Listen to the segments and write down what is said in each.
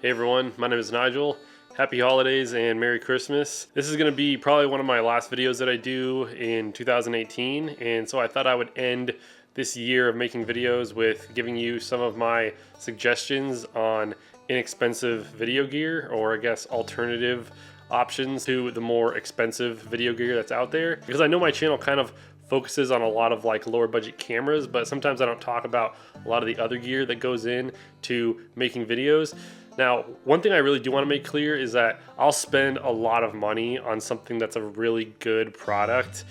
Hey everyone, my name is Nigel. Happy holidays and Merry Christmas. This is going to be probably one of my last videos that I do in 2018, and so I thought I would end this year of making videos with giving you some of my suggestions on inexpensive video gear, or I guess alternative options to the more expensive video gear that's out there. Because I know my channel kind of focuses on a lot of like lower budget cameras, but sometimes I don't talk about a lot of the other gear that goes in to making videos. Now, one thing I really do want to make clear is that I'll spend a lot of money on something that's a really good product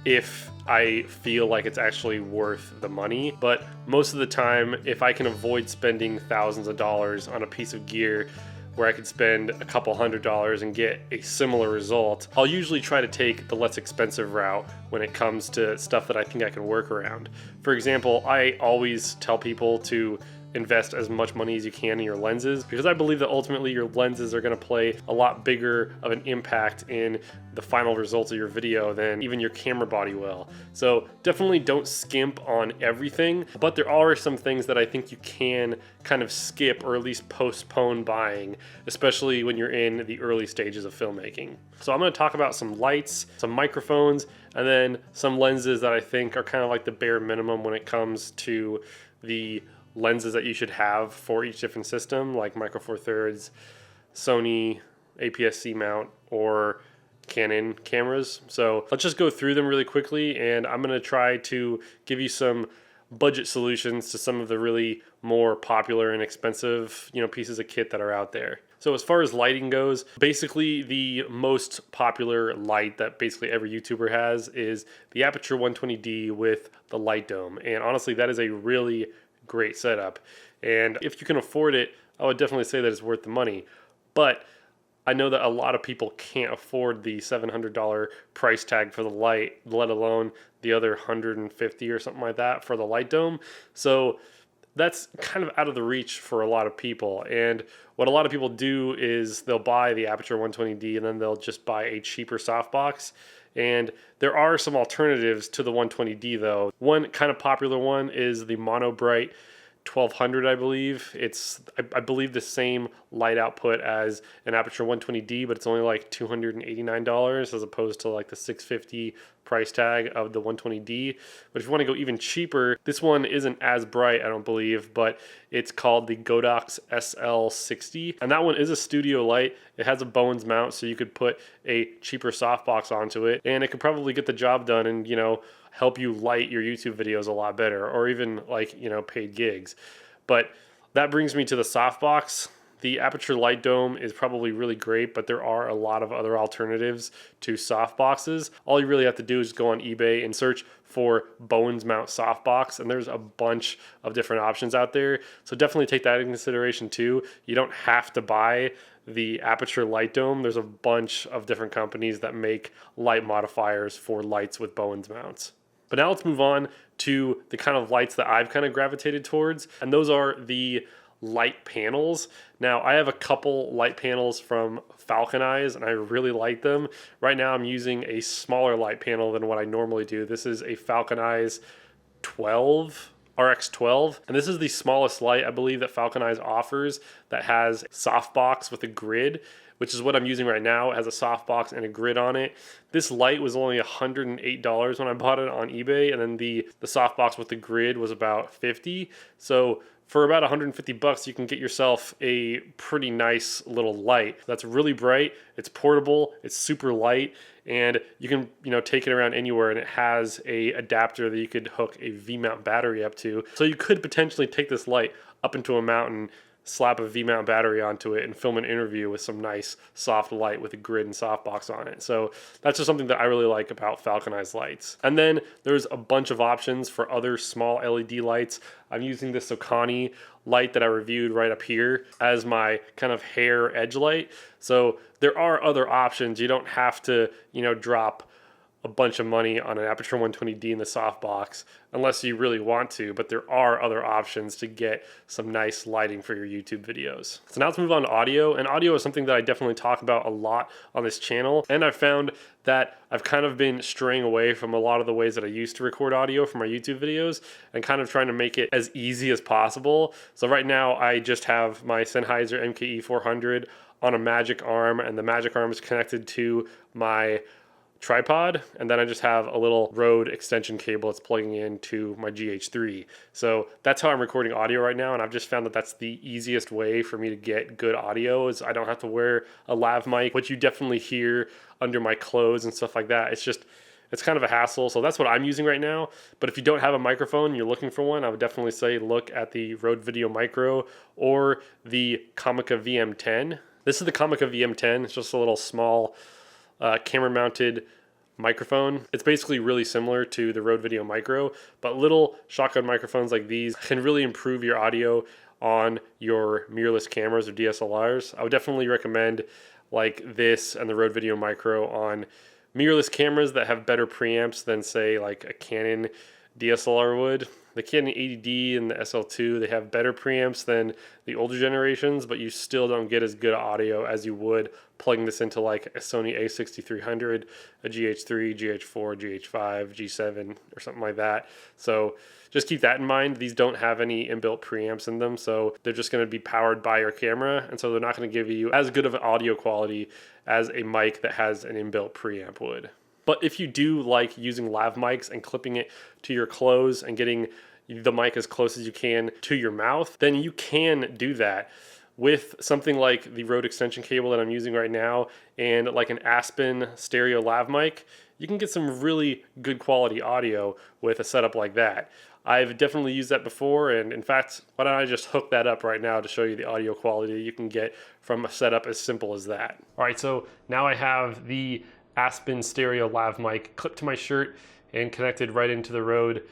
if I feel like it's actually worth the money. But most of the time, if I can avoid spending thousands of dollars on a piece of gear where I could spend a couple $100s and get a similar result, I'll usually try to take the less expensive route when it comes to stuff that I think I can work around. For example, I always tell people to invest as much money as you can in your lenses, because I believe that ultimately your lenses are going to play a lot bigger of an impact in the final results of your video than even your camera body will. So definitely don't skimp on everything, but there are some things that I think you can kind of skip or at least postpone buying, especially when you're in the early stages of filmmaking. So I'm going to talk about some lights, some microphones, and then some lenses that I think are kind of like the bare minimum when it comes to the lenses that you should have for each different system, like Micro Four Thirds, Sony APS-c mount, or Canon cameras. So let's just go through them really quickly, and I'm going to try to give you some budget solutions to some of the really more popular and expensive, pieces of kit that are out there. So as far as lighting goes, basically the most popular light that basically every YouTuber has is the Aperture 120D with the light dome. And honestly, that is a really great setup. And if you can afford it, I would definitely say that it's worth the money. But I know that a lot of people can't afford the $700 price tag for the light, let alone the other $150 or something like that for the light dome. So that's kind of out of the reach for a lot of people. And what a lot of people do is they'll buy the Aperture 120D and then they'll just buy a cheaper softbox. And there are some alternatives to the 120D though. One kind of popular one is the Monobright 1200, I believe. It's, I believe, the same light output as an Aperture 120D, but it's only like $289 as opposed to like the $650 price tag of the 120D. But if you want to go even cheaper, this one isn't as bright, I don't believe, but it's called the Godox SL60. And that one is a studio light. It has a Bowens mount, so you could put a cheaper softbox onto it, and it could probably get the job done and, help you light your YouTube videos a lot better, or even like, paid gigs. But that brings me to the softbox. The Aperture Light Dome is probably really great, but there are a lot of other alternatives to softboxes. All you really have to do is go on eBay and search for Bowens mount softbox, and there's a bunch of different options out there. So definitely take that into consideration too. You don't have to buy the Aperture Light Dome. There's a bunch of different companies that make light modifiers for lights with Bowens mounts. But now let's move on to the kind of lights that I've kind of gravitated towards, and those are the light panels. Now, I have a couple light panels from Falconeyes, and I really like them. Right now, I'm using a smaller light panel than what I normally do. This is a Falconeyes RX12, and this is the smallest light I believe that Falconeyes offers that has softbox with a grid, which is what I'm using right now. It has a softbox and a grid on it. This light was only $108 when I bought it on eBay, and then the softbox with the grid was about $50. So for about $150, you can get yourself a pretty nice little light that's really bright, it's portable, it's super light, and you can take it around anywhere, and it has a adapter that you could hook a V-mount battery up to. So you could potentially take this light up into a mountain, slap a V-mount battery onto it, and film an interview with some nice soft light with a grid and softbox on it. So that's just something that I really like about Falconeyes lights. And then there's a bunch of options for other small LED lights. I'm using this Falconeyes light that I reviewed right up here as my kind of hair edge light. So there are other options. You don't have to, drop a bunch of money on an Aperture 120D in the softbox unless you really want to, but there are other options to get some nice lighting for your YouTube videos. So now let's move on to audio, and audio is something that I definitely talk about a lot on this channel, and I've found that I've kind of been straying away from a lot of the ways that I used to record audio for my YouTube videos and kind of trying to make it as easy as possible. So right now I just have my Sennheiser MKE 400 on a magic arm, and the magic arm is connected to my tripod, and then I just have a little Rode extension cable that's plugging into my GH3. So that's how I'm recording audio right now, and I've just found that that's the easiest way for me to get good audio, is I don't have to wear a lav mic, which you definitely hear under my clothes and stuff like that. It's kind of a hassle, so that's what I'm using right now. But if you don't have a microphone and you're looking for one, I would definitely say look at the Rode Video Micro or the Comica VM10. This is the Comica VM10. It's just a little small camera mounted microphone. It's basically really similar to the Rode Video Micro, but little shotgun microphones like these can really improve your audio on your mirrorless cameras or DSLRs. I would definitely recommend like this and the Rode Video Micro on mirrorless cameras that have better preamps than, say, like a Canon DSLR would. The Canon 80D and the SL2, they have better preamps than the older generations, but you still don't get as good audio as you would plugging this into like a Sony A6300, a GH3, GH4, GH5, G7, or something like that. So just keep that in mind. These don't have any inbuilt preamps in them, so they're just going to be powered by your camera, and so they're not going to give you as good of an audio quality as a mic that has an inbuilt preamp would. But if you do like using lav mics and clipping it to your clothes and getting the mic as close as you can to your mouth, then you can do that with something like the Rode extension cable that I'm using right now and like an Aspen stereo lav mic. You can get some really good quality audio with a setup like that. I've definitely used that before, and in fact, why don't I just hook that up right now to show you the audio quality you can get from a setup as simple as that. All right, so now I have the Aspen stereo lav mic clipped to my shirt and connected right into the Rode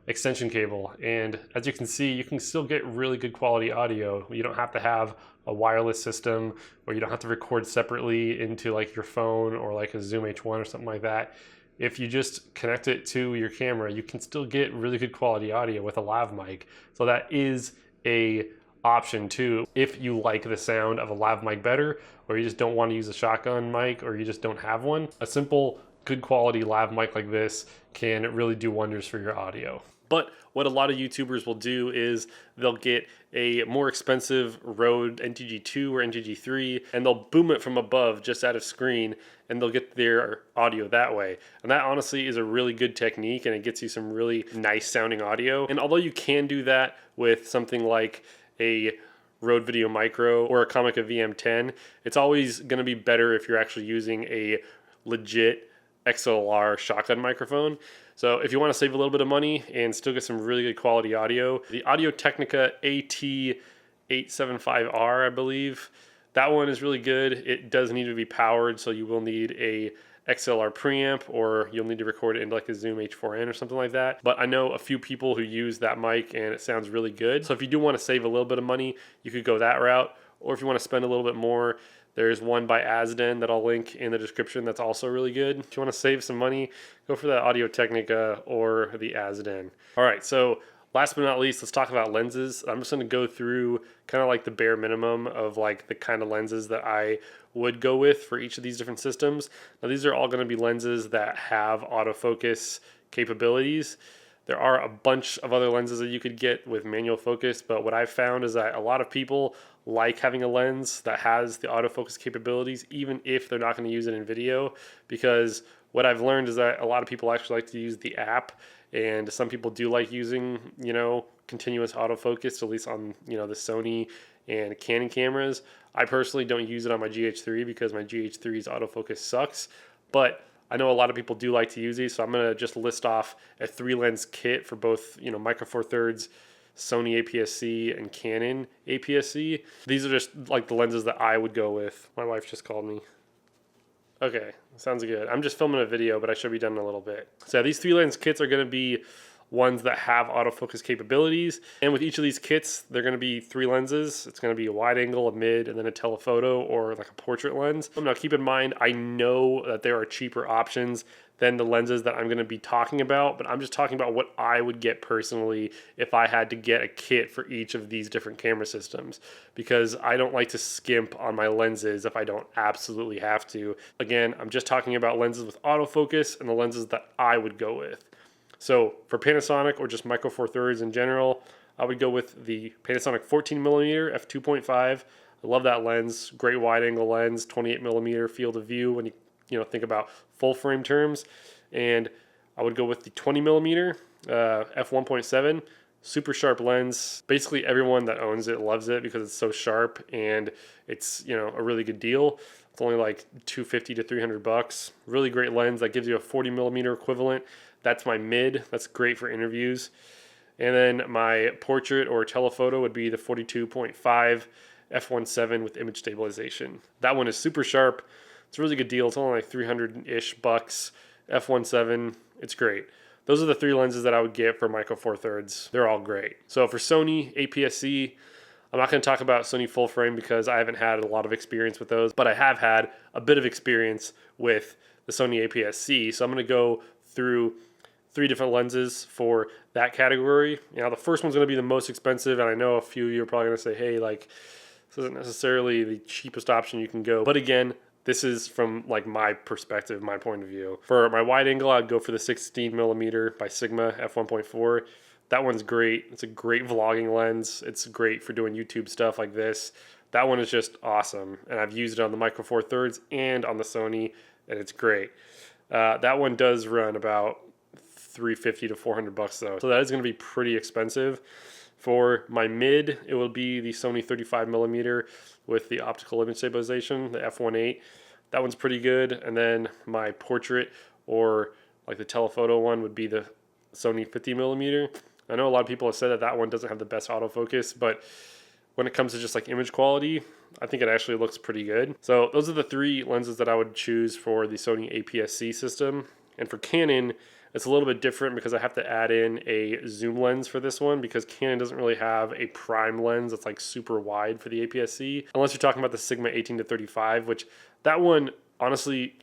extension cable, and as you can see, you can still get really good quality audio. You don't have to have a wireless system, or you don't have to record separately into like your phone or like a Zoom H1 or something like that. If you just connect it to your camera, you can still get really good quality audio with a lav mic. So that is a option too, if you like the sound of a lav mic better, or you just don't want to use a shotgun mic, or you just don't have one. A simple good quality lav mic like this can really do wonders for your audio. But what a lot of YouTubers will do is they'll get a more expensive Rode NTG2 or NTG3 and they'll boom it from above just out of screen, and they'll get their audio that way. And that honestly is a really good technique, and it gets you some really nice sounding audio. And although you can do that with something like a Rode Video Micro or a Comica VM10, it's always going to be better if you're actually using a legit XLR shotgun microphone. So if you want to save a little bit of money and still get some really good quality audio, the Audio-Technica AT875R, I believe, that one is really good. It does need to be powered, so you will need a XLR preamp, or you'll need to record it into like a Zoom H4n or something like that. But I know a few people who use that mic and it sounds really good. So if you do want to save a little bit of money, you could go that route. Or if you want to spend a little bit more, there's one by Azden that I'll link in the description that's also really good. If you want to save some money, go for the Audio-Technica or the Azden. All right, so last but not least, let's talk about lenses. I'm just going to go through kind of like the bare minimum of like the kind of lenses that I would go with for each of these different systems. Now these are all going to be lenses that have autofocus capabilities. There are a bunch of other lenses that you could get with manual focus, but what I've found is that a lot of people like having a lens that has the autofocus capabilities, even if they're not going to use it in video, because what I've learned is that a lot of people actually like to use the app, and some people do like using, continuous autofocus, at least on, the Sony and Canon cameras. I personally don't use it on my GH3 because my GH3's autofocus sucks, but I know a lot of people do like to use these, so I'm going to just list off a 3-lens kit for both, Micro Four Thirds, Sony APS-c, and Canon APS-c. These are just like the lenses that I would go with. My wife just called me. Okay, sounds good. I'm just filming a video, but I should be done in a little bit. So yeah, these 3-lens kits are going to be ones that have autofocus capabilities. And with each of these kits, they're going to be 3 lenses. It's going to be a wide angle, a mid, and then a telephoto or like a portrait lens. Now keep in mind, I know that there are cheaper options than the lenses that I'm going to be talking about, but I'm just talking about what I would get personally if I had to get a kit for each of these different camera systems, because I don't like to skimp on my lenses if I don't absolutely have to. Again, I'm just talking about lenses with autofocus and the lenses that I would go with. So for Panasonic or just Micro Four Thirds in general, I would go with the Panasonic 14mm f2.5. I love that lens, great wide angle lens, 28mm field of view when you think about full frame terms. And I would go with the 20mm f1.7, super sharp lens. Basically everyone that owns it loves it because it's so sharp and it's a really good deal. It's only like $250 to $300. Really great lens that gives you a 40mm equivalent. That's my mid. That's great for interviews. And then my portrait or telephoto would be the 42.5 f1.7 with image stabilization. That one is super sharp. It's a really good deal. It's only like 300-ish bucks. f1.7, it's great. Those are the 3 lenses that I would get for Micro Four Thirds. They're all great. So for Sony APS-c, I'm not going to talk about Sony full frame because I haven't had a lot of experience with those, but I have had a bit of experience with the Sony APS-c. So I'm going to go through 3 different lenses for that category. The first one's going to be the most expensive, and I know a few of you are probably going to say, hey, like, this isn't necessarily the cheapest option you can go. But again, this is from like my perspective, my point of view. For my wide angle, I'd go for the 16mm by Sigma f1.4. That one's great. It's a great vlogging lens. It's great for doing YouTube stuff like this. That one is just awesome. And I've used it on the Micro Four Thirds and on the Sony, and it's great. That one does run about $350 to $400 though. So that is going to be pretty expensive. For my mid, it will be the Sony 35mm with the optical image stabilization, the f1.8. That one's pretty good. And then my portrait or like the telephoto one would be the Sony 50mm. I know a lot of people have said that that one doesn't have the best autofocus, but when it comes to just like image quality, I think it actually looks pretty good. So those are the 3 lenses that I would choose for the Sony APS-c system. And for Canon, it's a little bit different because I have to add in a zoom lens for this one because Canon doesn't really have a prime lens that's like super wide for the APS-c, unless you're talking about the Sigma 18 to 35, which that one, honestly,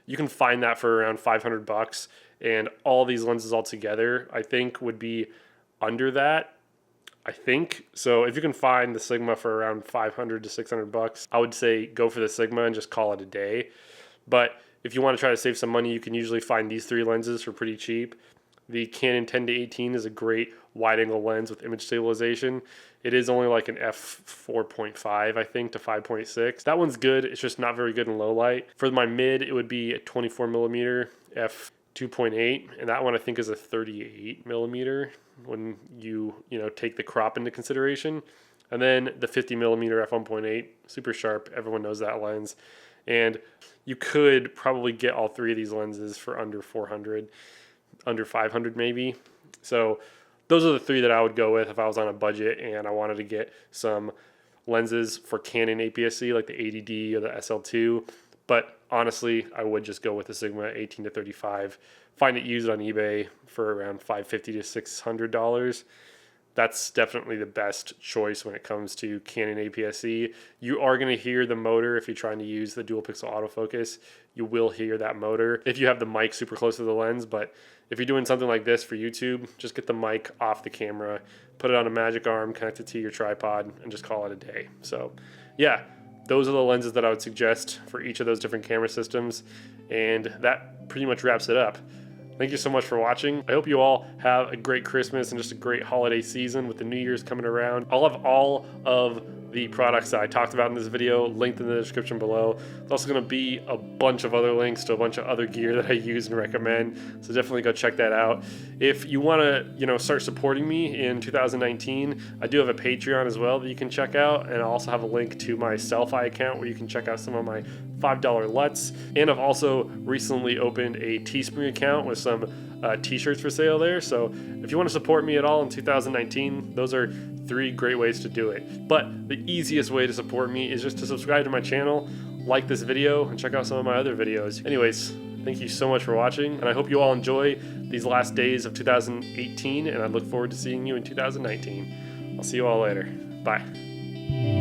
you can find that for around $500, and all these lenses all together, I think, would be under that. I think so. If you can find the Sigma for around $500 to $600, I would say go for the Sigma and just call it a day. But if you want to try to save some money, you can usually find these 3 lenses for pretty cheap. The Canon 10 to 18 is a great wide angle lens with image stabilization. It is only like an f4.5, I think, to 5.6. That one's good. It's just not very good in low light. For my mid, it would be a 24mm f2.8, and that one I think is a 38mm when you take the crop into consideration. And then the 50mm f1.8, super sharp. Everyone knows that lens. And you could probably get all 3 of these lenses for under $400, under $500 maybe. So those are the 3 that I would go with if I was on a budget and I wanted to get some lenses for Canon APS-c like the 80D or the SL2. But honestly, I would just go with the Sigma 18 to 35. Find it used on eBay for around $550 to $600. That's definitely the best choice when it comes to Canon APS-c. You are going to hear the motor if you're trying to use the dual pixel autofocus. You will hear that motor if you have the mic super close to the lens. But if you're doing something like this for YouTube, just get the mic off the camera, put it on a magic arm, connect it to your tripod, and just call it a day. So yeah, those are the lenses that I would suggest for each of those different camera systems. And that pretty much wraps it up. Thank you so much for watching. I hope you all have a great Christmas and just a great holiday season with the New Year's coming around. I'll have all of the products that I talked about in this video linked in the description below. There's also going to be a bunch of other links to a bunch of other gear that I use and recommend, so definitely go check that out. If you want to start supporting me in 2019, I do have a Patreon as well that you can check out, and I also have a link to my Selfie account where you can check out some of my $5 LUTs. And I've also recently opened a Teespring account with some t-shirts for sale there. So if you want to support me at all in 2019, those are 3 great ways to do it. But the easiest way to support me is just to subscribe to my channel, like this video, and check out some of my other videos. Anyways, Thank you so much for watching, and I hope you all enjoy these last days of 2018, and I look forward to seeing you in 2019. I'll see you all later. Bye.